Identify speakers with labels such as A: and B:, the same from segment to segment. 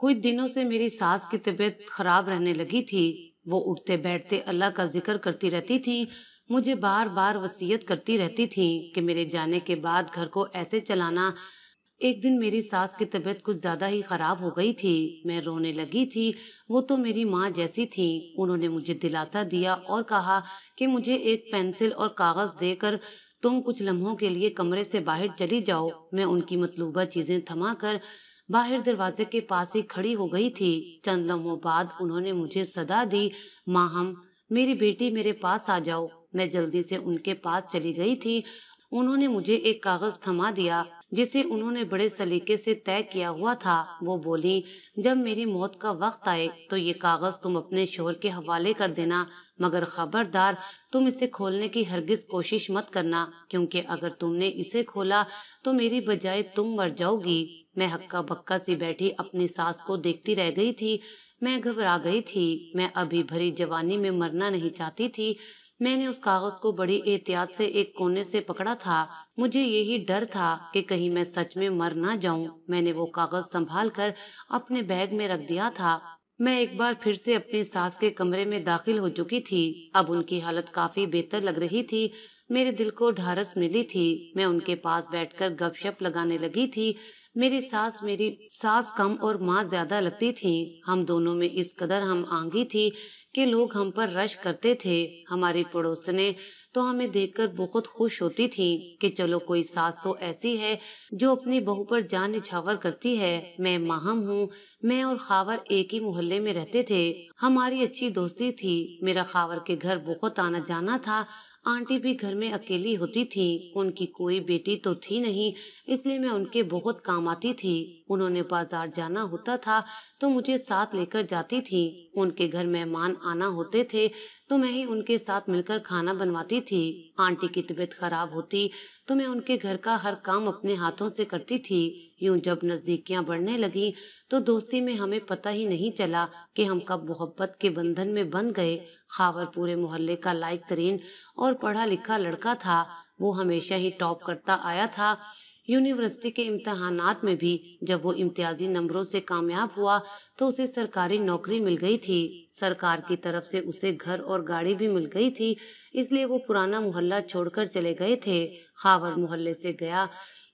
A: کچھ دنوں سے میری ساس کی طبیعت خراب رہنے لگی تھی۔ وہ اٹھتے بیٹھتے اللہ کا ذکر کرتی رہتی تھی، مجھے بار بار وصیت کرتی رہتی تھی کہ میرے جانے کے بعد گھر کو ایسے چلانا۔ ایک دن میری ساس کی طبیعت کچھ زیادہ ہی خراب ہو گئی تھی، میں رونے لگی تھی۔ وہ تو میری ماں جیسی تھی، انہوں نے مجھے دلاسا دیا اور کہا کہ مجھے ایک پینسل اور کاغذ دے کر تم کچھ لمحوں کے لیے کمرے سے باہر چلی جاؤ۔ میں ان کی مطلوبہ چیزیں تھما کر باہر دروازے کے پاس ہی کھڑی ہو گئی تھی۔ چند لمحوں بعد انہوں نے مجھے صدا دی، ماہم، میری بیٹی میرے پاس آ جاؤ۔ میں جلدی سے ان کے پاس چلی گئی تھی۔ انہوں نے مجھے ایک کاغذ تھما دیا جسے انہوں نے بڑے سلیقے سے طے کیا ہوا تھا۔ وہ بولی، جب میری موت کا وقت آئے تو یہ کاغذ تم اپنے شوہر کے حوالے کر دینا، مگر خبردار تم اسے کھولنے کی ہرگز کوشش مت کرنا، کیونکہ اگر تم نے اسے کھولا تو میری بجائے تم مر جاؤ گی۔ میں ہکا بکا سی بیٹھی اپنی ساس کو دیکھتی رہ گئی تھی۔ میں گھبرا گئی تھی، میں ابھی بھری جوانی میں مرنا نہیں چاہتی تھی۔ میں نے اس کاغذ کو بڑی احتیاط سے ایک کونے سے پکڑا تھا، مجھے یہی ڈر تھا کہ کہیں میں سچ میں مر نہ جاؤں۔ میں نے وہ کاغذ سنبھال کر اپنے بیگ میں رکھ دیا تھا۔ میں ایک بار پھر سے اپنی ساس کے کمرے میں داخل ہو چکی تھی۔ اب ان کی حالت کافی بہتر لگ رہی تھی، میرے دل کو ڈھارس ملی تھی۔ میں ان کے پاس بیٹھ کر گپ شپ لگانے لگی تھی۔ میری ساس کم اور ماں زیادہ لگتی تھی۔ ہم دونوں میں اس قدر ہم آہنگی تھی کہ لوگ ہم پر رشک کرتے تھے۔ ہماری پڑوسنیں تو ہمیں دیکھ کر بہت خوش ہوتی تھی کہ چلو کوئی ساس تو ایسی ہے جو اپنی بہو پر جان نچھاور کرتی ہے۔ میں ماہم ہوں، میں اور خاور ایک ہی محلے میں رہتے تھے، ہماری اچھی دوستی تھی۔ میرا خاور کے گھر بہت آنا جانا تھا۔ آنٹی بھی گھر میں اکیلی ہوتی تھی، ان کی کوئی بیٹی تو تھی نہیں، اس لیے میں ان کے بہت کام آتی تھی۔ انہوں نے بازار جانا ہوتا تھا تو مجھے ساتھ لے کر جاتی تھی۔ ان کے گھر مہمان آنا ہوتے تھے تو میں ہی ان کے ساتھ مل کر کھانا بنواتی تھی۔ آنٹی کی طبیعت خراب ہوتی تو میں ان کے گھر کا ہر کام اپنے ہاتھوں سے کرتی تھی۔ یوں جب نزدیکیاں بڑھنے لگی تو دوستی میں ہمیں پتہ ہی نہیں چلا کہ ہم کب محبت کے بندھن میں بندھ گئے۔ خاور پورے محلے کا لائق ترین اور پڑھا لکھا لڑکا تھا، وہ ہمیشہ ہی ٹاپ کرتا آیا تھا۔ یونیورسٹی کے امتحانات میں بھی جب وہ امتیازی نمبروں سے کامیاب ہوا تو اسے سرکاری نوکری مل گئی تھی۔ سرکار کی طرف سے اسے گھر اور گاڑی بھی مل گئی تھی، اس لیے وہ پرانا محلہ چھوڑ کر چلے گئے تھے۔ خاور محلے سے گیا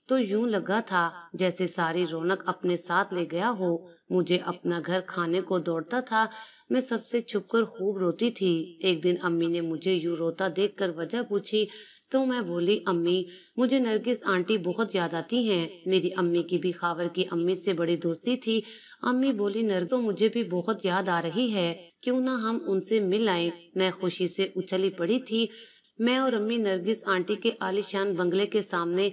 A: تو یوں لگا تھا جیسے ساری رونق اپنے ساتھ لے گیا ہو۔ مجھے اپنا گھر کھانے کو دوڑتا تھا، میں سب سے چھپ کر خوب روتی تھی۔ ایک دن امی نے مجھے یوں روتا دیکھ کر وجہ پوچھی تو میں بولی، امی، مجھے نرگس آنٹی بہت یاد آتی ہیں۔ میری امی کی بھی خاور کی امی سے بڑی دوستی تھی۔ امی بولی، نرگس تو مجھے بھی بہت یاد آ رہی ہے، کیوں نہ ہم ان سے مل آئیں۔ میں خوشی سے اچھلی پڑی تھی۔ میں اور امی نرگس آنٹی کے عالیشان بنگلے کے سامنے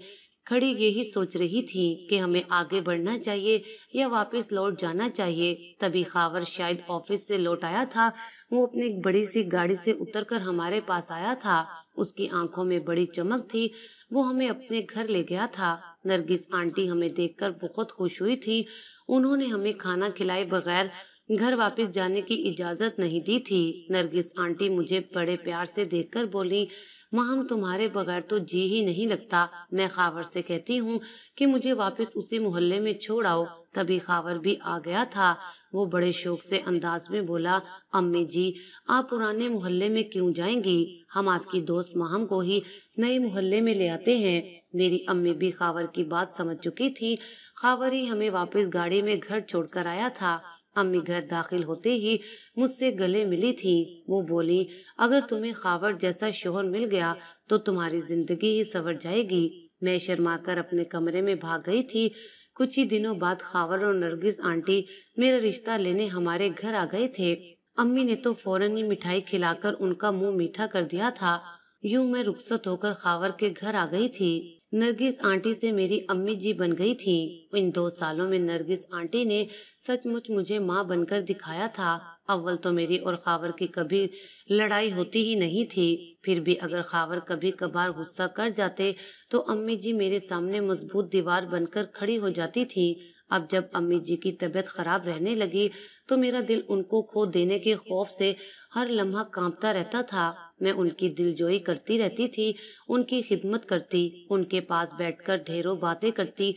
A: کھڑی یہی سوچ رہی تھی کہ ہمیں آگے بڑھنا چاہیے یا واپس لوٹ جانا چاہیے۔ تبھی خاور شاید آفس سے لوٹ آیا تھا۔ وہ اپنی ایک بڑی سی گاڑی سے اتر کر ہمارے پاس آیا تھا۔ اس کی آنکھوں میں بڑی چمک تھی، وہ ہمیں اپنے گھر لے گیا تھا۔ نرگس آنٹی ہمیں دیکھ کر بہت خوش ہوئی تھی۔ انہوں نے ہمیں کھانا کھلائے بغیر گھر واپس جانے کی اجازت نہیں دی تھی۔ نرگس آنٹی مجھے بڑے پیار سے دیکھ کر بولی، ماہم، تمہارے بغیر تو جی ہی نہیں لگتا۔ میں خاور سے کہتی ہوں کہ مجھے واپس اسی محلے میں چھوڑ آؤ۔ تبھی خاور بھی آ گیا تھا۔ وہ بڑے شوق سے انداز میں بولا، امی جی، آپ پرانے محلے میں کیوں جائیں گی؟ ہم آپ کی دوست ماہم کو ہی نئے محلے میں لے آتے ہیں۔ میری امی بھی خاور کی بات سمجھ چکی تھی۔ خاور ہی ہمیں واپس گاڑی میں گھر چھوڑ کر آیا تھا۔ امی گھر داخل ہوتے ہی مجھ سے گلے ملی تھی۔ وہ بولی، اگر تمہیں خاور جیسا شوہر مل گیا تو تمہاری زندگی ہی سنور جائے گی۔ میں شرما کر اپنے کمرے میں بھاگ گئی تھی۔ کچھ ہی دنوں بعد خاور اور نرگس آنٹی میرا رشتہ لینے ہمارے گھر آ گئے تھے۔ امی نے تو فوراً ہی مٹھائی کھلا کر ان کا منہ میٹھا کر دیا تھا۔ یوں میں رخصت ہو کر خاور کے گھر آ گئی تھی۔ نرگس آنٹی سے میری امی جی بن گئی تھی۔ ان 2 سالوں میں نرگس آنٹی نے سچ مچ مجھے ماں بن کر دکھایا تھا۔ اول تو میری اور خاور کی کبھی لڑائی ہوتی ہی نہیں تھی، پھر بھی اگر خاور کبھی کبھار غصہ کر جاتے تو امی جی میرے سامنے مضبوط دیوار بن کر کھڑی ہو جاتی تھی۔ اب جب امی جی کی طبیعت خراب رہنے لگی تو میرا دل ان کو کھو دینے کے خوف سے ہر لمحہ کانپتا رہتا تھا۔ میں ان کی دل جوئی کرتی رہتی تھی، ان کی خدمت کرتی، ان کے پاس بیٹھ کر ڈھیروں باتیں کرتی۔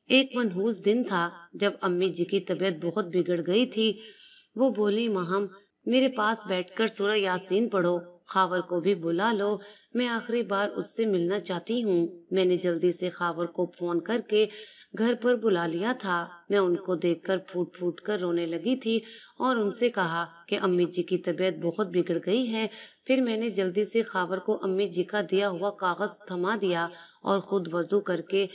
A: ایک منحوس دن تھا جب امی جی کی طبیعت بہت بگڑ گئی تھی۔ وہ بولی، ماہم میرے پاس بیٹھ کر سورہ یاسین پڑھو، خاور کو بھی بلا لو، میں آخری بار اس سے ملنا چاہتی ہوں۔ میں نے جلدی سے خاور کو فون کر کے گھر پر بلا لیا تھا۔ میں ان کو دیکھ کر پھوٹ پھوٹ کر رونے لگی تھی اور ان سے کہا کہ امی جی کی طبیعت بہت بگڑ گئی ہے۔ پھر میں نے جلدی سے خاور کو امی جی کا دیا ہوا کاغذ تھما دیا اور خود وضو کر کے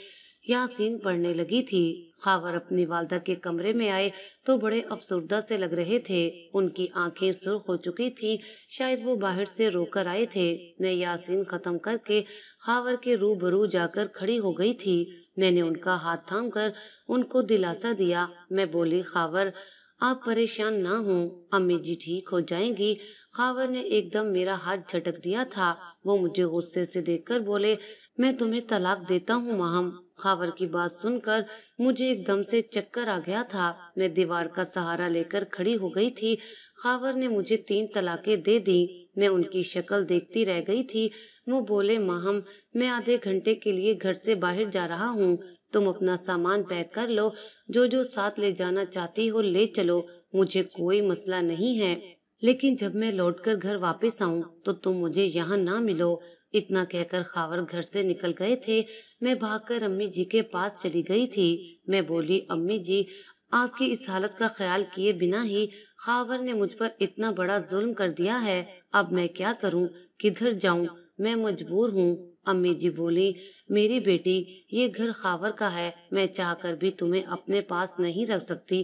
A: یاسین پڑھنے لگی تھی۔ خاور اپنی والدہ کے کمرے میں آئے تو بڑے افسردہ سے لگ رہے تھے۔ ان کی آنکھیں سرخ ہو چکی تھی، شاید وہ باہر سے رو کر آئے تھے۔ میں یاسین ختم کر کے خاور کے روبرو جا کر کھڑی ہو گئی تھی۔ میں نے ان کا ہاتھ تھام کر ان کو دلاسا دیا۔ میں بولی، خاور آپ پریشان نہ ہوں، امی جی ٹھیک ہو جائیں گی۔ خاور نے ایک دم میرا ہاتھ جھٹک دیا تھا۔ وہ مجھے غصے سے دیکھ کر بولے، میں تمہیں طلاق دیتا ہوں ماہم۔ خاور کی بات سن کر مجھے ایک دم سے چکر آ گیا تھا۔ میں دیوار کا سہارا لے کر کھڑی ہو گئی تھی۔ خاور نے مجھے 3 طلاقیں دے دی۔ میں ان کی شکل دیکھتی رہ گئی تھی۔ وہ بولے، ماہم میں آدھے گھنٹے کے لیے گھر سے باہر جا رہا ہوں، تم اپنا سامان پیک کر لو، جو ساتھ لے جانا چاہتی ہو لے چلو، مجھے کوئی مسئلہ نہیں ہے، لیکن جب میں لوٹ کر گھر واپس آؤں تو تم مجھے یہاں نہ ملو۔ اتنا کہہ کر خاور گھر سے نکل گئے تھے۔ میں بھاگ کر امی جی کے پاس چلی گئی تھی۔ میں بولی، امی جی آپ کی اس حالت کا خیال کیے بنا ہی خاور نے مجھ پر اتنا بڑا ظلم کر دیا ہے، اب میں کیا کروں، کدھر جاؤں، میں مجبور ہوں۔ امی جی بولی، میری بیٹی یہ گھر خاور کا ہے، میں چاہ کر بھی تمہیں اپنے پاس نہیں رکھ سکتی،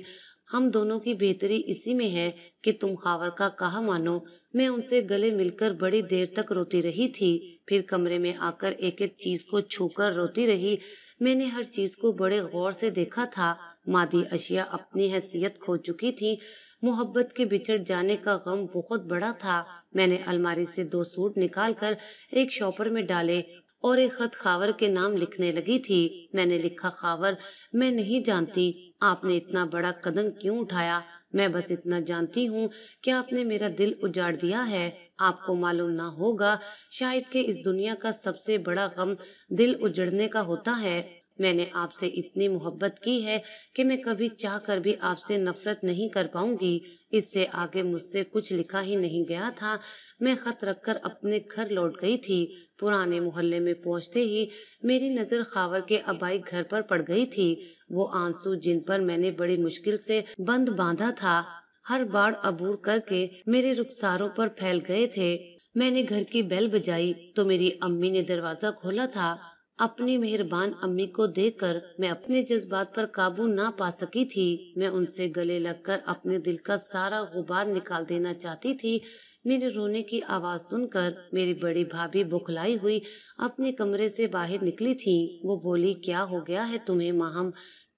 A: ہم دونوں کی بہتری اسی میں ہے کہ تم خاور کا کہا مانو۔ میں ان سے گلے مل کر بڑی دیر تک روتی رہی تھی، پھر کمرے میں آ کر ایک ایک چیز کو چھو کر روتی رہی۔ میں نے ہر چیز کو بڑے غور سے دیکھا تھا۔ مادی اشیاء اپنی حیثیت کھو چکی تھی، محبت کے بچھڑ جانے کا غم بہت بڑا تھا۔ میں نے الماری سے 2 سوٹ نکال کر ایک شاپر میں ڈالے اور ایک خط خاور کے نام لکھنے لگی تھی۔ میں نے لکھا، خاور میں نہیں جانتی آپ نے اتنا بڑا قدم کیوں اٹھایا، میں بس اتنا جانتی ہوں کہ آپ نے میرا دل اجاڑ دیا ہے۔ آپ کو معلوم نہ ہوگا شاید کہ اس دنیا کا سب سے بڑا غم دل اجڑنے کا ہوتا ہے۔ میں نے آپ سے اتنی محبت کی ہے کہ میں کبھی چاہ کر بھی آپ سے نفرت نہیں کر پاؤں گی۔ اس سے آگے مجھ سے کچھ لکھا ہی نہیں گیا تھا۔ میں خط رکھ کر اپنے گھر لوٹ گئی تھی۔ پرانے محلے میں پہنچتے ہی میری نظر خاور کے آبائی گھر پر پڑ گئی تھی۔ وہ آنسو جن پر میں نے بڑی مشکل سے بند باندھا تھا، ہر باڑ عبور کر کے میرے رخساروں پر پھیل گئے تھے۔ میں نے گھر کی بیل بجائی تو میری امی نے دروازہ کھولا تھا۔ اپنی مہربان امی کو دیکھ کر میں اپنے جذبات پر قابو نہ پا سکی تھی۔ میں ان سے گلے لگ کر اپنے دل کا سارا غبار نکال دینا چاہتی تھی۔ میرے رونے کی آواز سن کر میری بڑی بھابھی بکھلائی ہوئی اپنے کمرے سے باہر نکلی تھی۔ وہ بولی، کیا ہو گیا ہے تمہیں ماہم،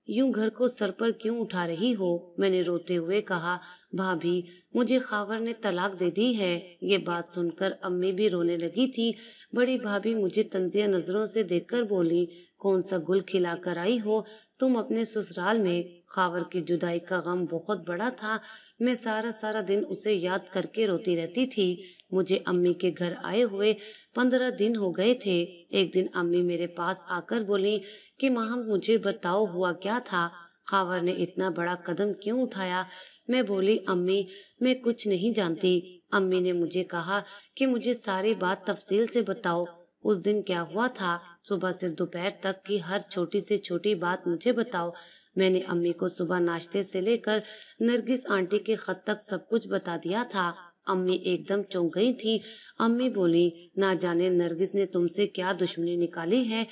A: یوں گھر کو سر پر کیوں اٹھا رہی ہو؟ میں نے روتے ہوئے کہا، بھابھی مجھے خاور نے طلاق دے دی ہے۔ یہ بات سن کر امی بھی رونے لگی تھی۔ بڑی بھابھی مجھے طنزیہ نظروں سے دیکھ کر بولی، کون سا گل کھلا کر آئی ہو تم اپنے سسرال میں؟ خاور کی جدائی کا غم بہت بڑا تھا، میں سارا دن اسے یاد کر کے روتی رہتی تھی۔ مجھے امی کے گھر آئے ہوئے 15 دن ہو گئے تھے۔ ایک دن امی میرے پاس آ کر بولی کہ ماہم مجھے بتاؤ ہوا کیا تھا، خاور نے اتنا بڑا قدم کیوں اٹھایا؟ میں بولی، امی میں کچھ نہیں جانتی۔ امی نے مجھے کہا کہ مجھے ساری بات تفصیل سے بتاؤ، اس دن کیا ہوا تھا، صبح سے دوپہر تک کی ہر چھوٹی سے چھوٹی بات مجھے بتاؤ۔ میں نے امی کو صبح ناشتے سے لے کر نرگس آنٹی کے خط تک سب کچھ بتا دیا تھا۔ امی ایک دم چونک گئی تھی۔ امی بولی، نہ جانے نرگس نے تم سے کیا دشمنی نکالی ہے۔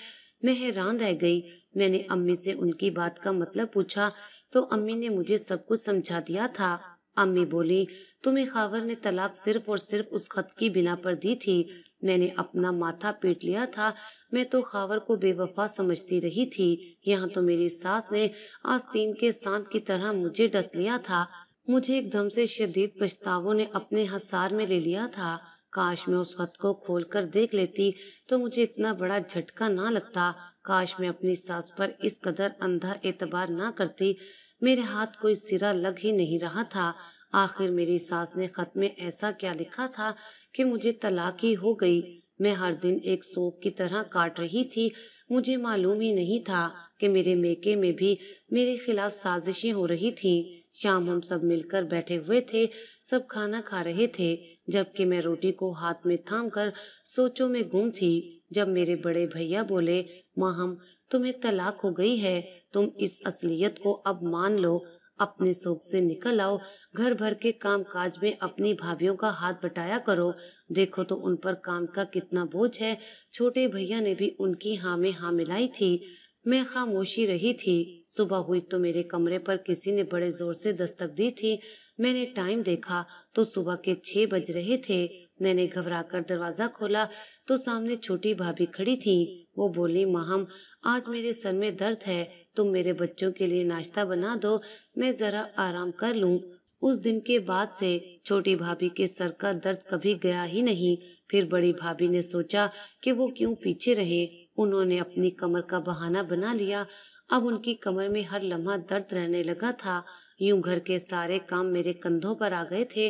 A: میں حیران رہ گئی۔ میں نے امی سے ان کی بات کا مطلب پوچھا تو امی نے مجھے سب کچھ سمجھا دیا تھا۔ امی بولی، تمہیں خاور نے طلاق صرف اور صرف اس خط کی بنا پر دی تھی۔ میں نے اپنا ماتھا پیٹ لیا تھا۔ میں تو خاور کو بے وفا سمجھتی رہی تھی، یہاں تو میری ساس نے آستین کے سانپ کی طرح مجھے ڈس لیا تھا۔ مجھے ایک دم سے شدید پچھتاووں نے اپنے حصار میں لے لیا تھا۔ کاش میں اس خط کو کھول کر دیکھ لیتی تو مجھے اتنا بڑا جھٹکا نہ لگتا۔ کاش میں اپنی ساس پر اس قدر اندھا اعتبار نہ کرتی۔ میرے ہاتھ کوئی سرا لگ ہی نہیں رہا تھا۔ آخر میری ساس نے خط میں ایسا کیا لکھا تھا کہ مجھے طلاق ہی ہو گئی؟ میں ہر دن ایک سونف کی طرح کاٹ رہی تھی۔ مجھے معلوم ہی نہیں تھا کہ میرے میکے میں بھی میرے خلاف سازشیں ہو رہی تھیں۔ شام ہم سب مل کر بیٹھے ہوئے تھے، سب کھانا کھا رہے تھے، جبکہ میں روٹی کو ہاتھ میں تھام کر سوچوں میں گم تھی، جب میرے بڑے بھیا بولے، ماہم تمہیں طلاق ہو گئی ہے، تم اس اصلیت کو اب مان لو، اپنے سوگ سے نکل آؤ، گھر بھر کے کام کاج میں اپنی بھابھیوں کا ہاتھ بٹایا کرو، دیکھو تو ان پر کام کا کتنا بوجھ ہے۔ چھوٹے بھیا نے بھی ان کی ہاں میں ہاں ملائی تھی۔ میں خاموشی رہی تھی۔ صبح ہوئی تو میرے کمرے پر کسی نے بڑے زور سے دستک دی تھی۔ میں نے ٹائم دیکھا تو صبح کے 6 بج رہے تھے۔ میں نے گھبرا کر دروازہ کھولا تو سامنے چھوٹی بھابھی کھڑی تھی۔ وہ بولی، ماہم آج میرے سر میں درد ہے، تم میرے بچوں کے لیے ناشتہ بنا دو، میں ذرا آرام کر لوں۔ اس دن کے بعد سے چھوٹی بھابھی کے سر کا درد کبھی گیا ہی نہیں۔ پھر بڑی بھابھی نے سوچا کہ وہ کیوں پیچھے رہے، انہوں نے اپنی کمر کا بہانہ بنا لیا۔ اب ان کی کمر میں ہر لمحہ درد رہنے لگا تھا۔ یوں گھر کے سارے کام میرے کندھوں پر آ گئے تھے،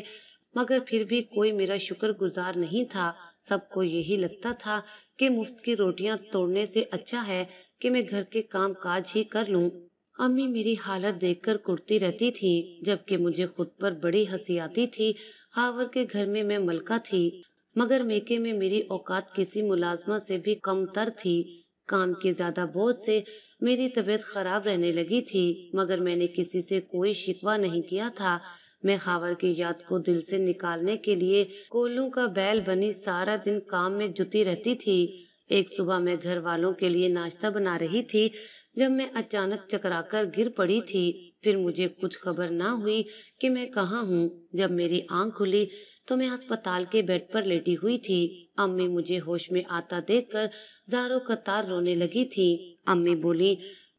A: مگر پھر بھی کوئی میرا شکر گزار نہیں تھا۔ سب کو یہی لگتا تھا کہ مفت کی روٹیاں توڑنے سے اچھا ہے کہ میں گھر کے کام کاج ہی کر لوں۔ امی میری حالت دیکھ کر کڑتی رہتی تھی، جبکہ مجھے خود پر بڑی ہنسی آتی تھی۔ خاور کے گھر میں میں ملکہ تھی، مگر میکے میں میری اوقات کسی ملازمہ سے بھی کم تر تھی۔ کام کے زیادہ بوجھ سے میری طبیعت خراب رہنے لگی تھی، مگر میں نے کسی سے کوئی شکوہ نہیں کیا تھا۔ میں خاور کی یاد کو دل سے نکالنے کے لیے کولوں کا بیل بنی سارا دن کام میں جٹی رہتی تھی۔ ایک صبح میں گھر والوں کے لیے ناشتہ بنا رہی تھی جب میں اچانک چکرا کر گر پڑی تھی۔ پھر مجھے کچھ خبر نہ ہوئی کہ میں کہاں ہوں۔ جب میری آنکھ کھلی تو میں ہسپتال کے بیڈ پر لیٹی ہوئی تھی۔ امی مجھے ہوش میں آتا دیکھ کر زاروں قطار رونے لگی تھی۔ امی بولی،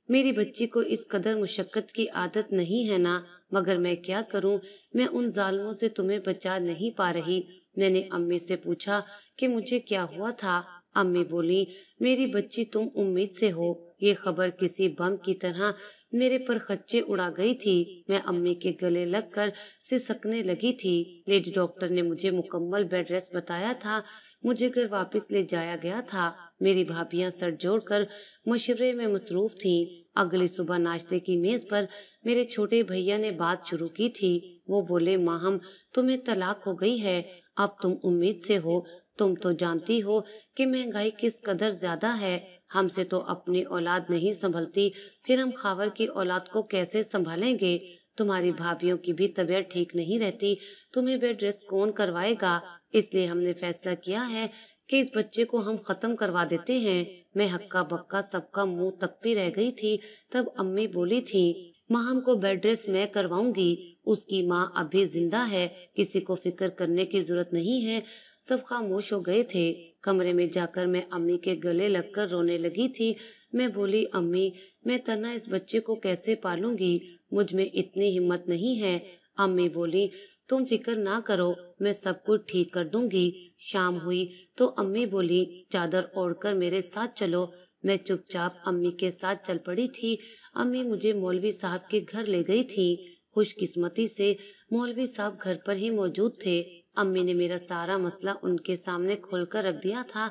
A: میری بچی کو اس قدر مشقت کی عادت نہیں ہے نا، مگر میں کیا کروں، میں ان ظالموں سے تمہیں بچا نہیں پا رہی۔ میں نے امی سے پوچھا کہ مجھے کیا ہوا تھا۔ امی بولی، میری بچی تم امید سے ہو۔ یہ خبر کسی بم کی طرح میرے پر خچے اڑا گئی تھی۔ میں امی کے گلے لگ کر سسکنے لگی تھی۔ لیڈی ڈاکٹر نے مجھے مکمل بیڈ ریسٹ بتایا تھا۔ مجھے گھر واپس لے جایا گیا تھا۔ میری بھابھیاں سر جوڑ کر مشورے میں مصروف تھیں۔ اگلی صبح ناشتے کی میز پر میرے چھوٹے بھیا نے بات شروع کی تھی۔ وہ بولے، ماہم تمہیں طلاق ہو گئی ہے، اب تم امید سے ہو۔ تم تو جانتی ہو کہ مہنگائی کس قدر زیادہ ہے، ہم سے تو اپنی اولاد نہیں سنبھلتی، پھر ہم خاور کی اولاد کو کیسے سنبھالیں گے؟ تمہاری بھابھیوں کی بھی طبیعت ٹھیک نہیں رہتی، تمہیں بیڈ ریسٹ کون کروائے گا؟ اس لیے ہم نے فیصلہ کیا ہے کہ اس بچے کو ہم ختم کروا دیتے ہیں۔ میں ہکا بکا سب کا منہ تکتی رہ گئی تھی۔ تب امی بولی تھی، ماہم کو بیڈ ریسٹ میں کرواؤں گی، اس کی ماں ابھی زندہ ہے، کسی کو فکر کرنے کی ضرورت نہیں ہے۔ سب خاموش ہو گئے تھے۔ کمرے میں جا کر میں امی کے گلے لگ کر رونے لگی تھی۔ میں بولی، امی میں تنہا اس بچے کو کیسے پالوں گی، مجھ میں اتنی ہمت نہیں ہے۔ امی بولی، تم فکر نہ کرو، میں سب کچھ ٹھیک کر دوں گی۔ شام ہوئی تو امی بولی، چادر اوڑھ کر میرے ساتھ چلو۔ میں چپ چاپ امی کے ساتھ چل پڑی تھی۔ امی مجھے مولوی صاحب کے گھر لے گئی تھی۔ خوش قسمتی سے مولوی صاحب گھر پر ہی موجود تھے۔ امی نے میرا سارا مسئلہ ان کے سامنے کھول کر رکھ دیا تھا۔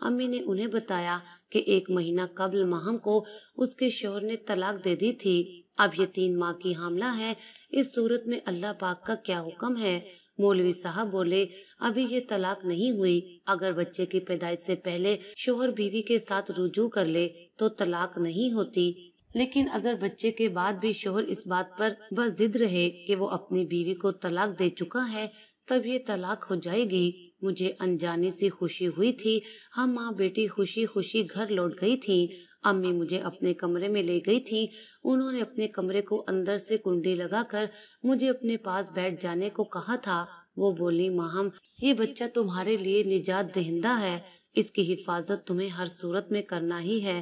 A: امی نے انہیں بتایا کہ 1 مہینہ قبل ماہم کو اس کے شوہر نے طلاق دے دی تھی، اب یہ 3 ماہ کی حاملہ ہے، اس صورت میں اللہ پاک کا کیا حکم ہے؟ مولوی صاحب بولے، ابھی یہ طلاق نہیں ہوئی، اگر بچے کی پیدائش سے پہلے شوہر بیوی کے ساتھ رجوع کر لے تو طلاق نہیں ہوتی، لیکن اگر بچے کے بعد بھی شوہر اس بات پر بس ضد رہے کہ وہ اپنی بیوی کو طلاق دے چکا ہے تب یہ طلاق ہو جائے گی۔ مجھے انجانی سی خوشی ہوئی تھی۔ ہم ماں بیٹی خوشی خوشی گھر لوٹ گئی تھی۔ امی مجھے اپنے کمرے میں لے گئی تھی۔ انہوں نے اپنے کمرے کو اندر سے کنڈی لگا کر مجھے اپنے پاس بیٹھ جانے کو کہا تھا۔ وہ بولی، ماہم یہ بچہ تمہارے لیے نجات دہندہ ہے، اس کی حفاظت تمہیں ہر صورت میں کرنا ہی ہے۔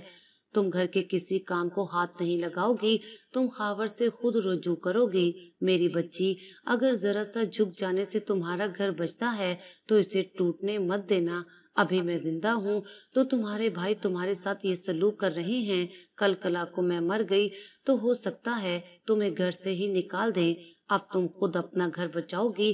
A: تم گھر کے کسی کام کو ہاتھ نہیں لگاؤ گی، تم خاور سے خود رجوع کرو گی۔ میری بچی، اگر ذرا سا جھک جانے سے تمہارا گھر بچتا ہے تو اسے ٹوٹنے مت دینا۔ ابھی میں زندہ ہوں تو تمہارے بھائی تمہارے ساتھ یہ سلوک کر رہے ہیں، کل کلا کو میں مر گئی تو ہو سکتا ہے تمہیں گھر سے ہی نکال دیں۔ اب تم خود اپنا گھر بچاؤ گی،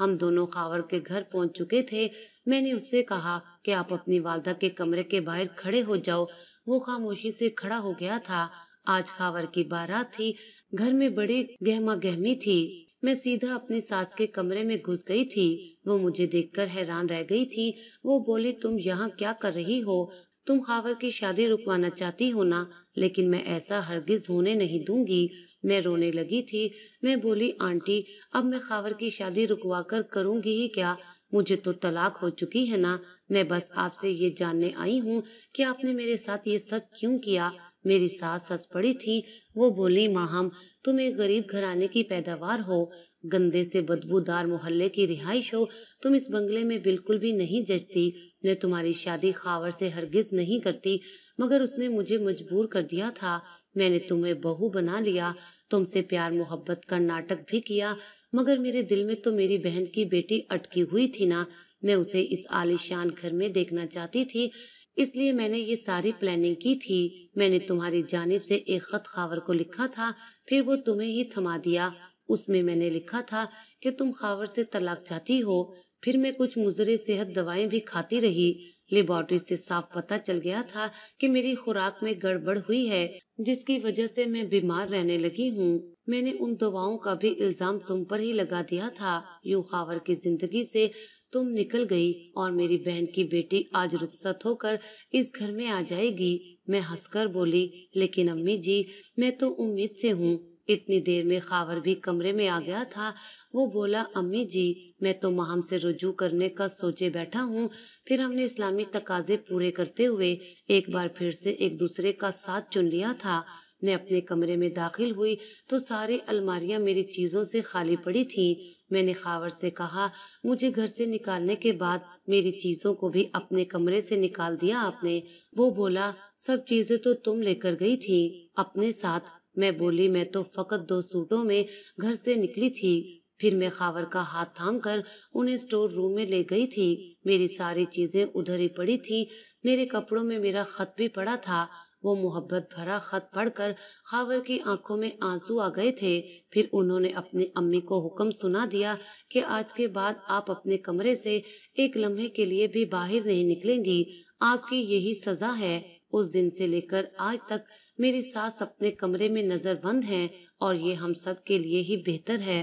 A: ہم دونوں خاور کے گھر پہنچ چکے تھے۔ میں نے اس سے کہا کہ آپ اپنی والدہ کے کمرے کے باہر کھڑے ہو جاؤ۔ وہ خاموشی سے کھڑا ہو گیا تھا۔ آج خاور کی بارات تھی، گھر میں بڑی گہما گہمی تھی۔ میں سیدھا اپنی ساس کے کمرے میں گھس گئی تھی۔ وہ مجھے دیکھ کر حیران رہ گئی تھی۔ وہ بولی، تم یہاں کیا کر رہی ہو؟ تم خاور کی شادی رکوانا چاہتی ہو نا؟ لیکن میں ایسا ہرگز ہونے نہیں دوں گی۔ میں رونے لگی تھی۔ میں بولی، آنٹی اب میں خاور کی شادی رکوا کر کروں گی ہی کیا؟ مجھے تو طلاق ہو چکی ہے نا۔ میں بس آپ سے یہ جاننے آئی ہوں کہ آپ نے میرے ساتھ یہ سب کیوں کیا؟ میری ساس ہنس پڑی تھی۔ وہ بولی، ماہم تم ایک غریب گھرانے کی پیداوار ہو، گندے سے بدبودار محلے کی رہائش ہو، تم اس بنگلے میں بالکل بھی نہیں جچتی۔ میں تمہاری شادی خاور سے ہرگز نہیں کرتی، مگر اس نے مجھے مجبور کر دیا تھا۔ میں نے تمہیں بہو بنا لیا، تم سے پیار محبت کا ناٹک بھی کیا، مگر میرے دل میں تو میری بہن کی بیٹی اٹکی ہوئی تھی نا۔ میں اسے اس عالیشان گھر میں دیکھنا چاہتی تھی، اس لیے میں نے یہ ساری پلاننگ کی تھی۔ میں نے تمہاری جانب سے ایک خط خاور کو لکھا تھا، پھر وہ تمہیں ہی تھما دیا۔ اس میں نے لکھا تھا کہ تم خاور سے طلاق چاہتی ہو۔ پھر میں کچھ مضر صحت دوائیں بھی کھاتی رہی۔ لیبارٹری سے صاف پتہ چل گیا تھا کہ میری خوراک میں گڑبڑ ہوئی ہے، جس کی وجہ سے میں بیمار رہنے لگی ہوں۔ میں نے ان دواؤں کا بھی الزام تم پر ہی لگا دیا تھا۔ یوں خاور کی زندگی سے تم نکل گئی اور میری بہن کی بیٹی آج رخصت ہو کر اس گھر میں آ جائے گی۔ میں ہنس کر بولی، لیکن امی جی میں تو امید سے ہوں۔ اتنی دیر میں خاور بھی کمرے میں آ گیا تھا۔ وہ بولا، امی جی میں تو ماہم سے رجوع کرنے کا سوچے بیٹھا ہوں۔ پھر ہم نے اسلامی تقاضے پورے کرتے ہوئے ایک بار پھر سے ایک دوسرے کا ساتھ چن لیا تھا۔ میں اپنے کمرے میں داخل ہوئی تو ساری الماریاں میری چیزوں سے خالی پڑی تھیں۔ میں نے خاور سے کہا، مجھے گھر سے نکالنے کے بعد میری چیزوں کو بھی اپنے کمرے سے نکال دیا آپ نے؟ وہ بولا، سب چیزیں تو تم لے کر گئی تھی اپنے ساتھ۔ میں بولی، میں تو فقط 2 سوٹوں میں گھر سے نکلی تھی۔ پھر میں خاور کا ہاتھ تھام کر انہیں سٹور روم میں لے گئی تھی۔ میری ساری چیزیں ادھر ہی پڑی تھی۔ میرے کپڑوں میں میرا خط بھی پڑا تھا۔ وہ محبت بھرا خط پڑھ کر خاور کی آنکھوں میں آنسو آ گئے تھے۔ پھر انہوں نے اپنی امی کو حکم سنا دیا کہ آج کے بعد آپ اپنے کمرے سے ایک لمحے کے لیے بھی باہر نہیں نکلیں گی، آپ کی یہی سزا ہے۔ اس دن سے لے کر آج تک میری ساس اپنے کمرے میں نظر بند ہیں، اور یہ ہم سب کے لیے ہی بہتر ہے۔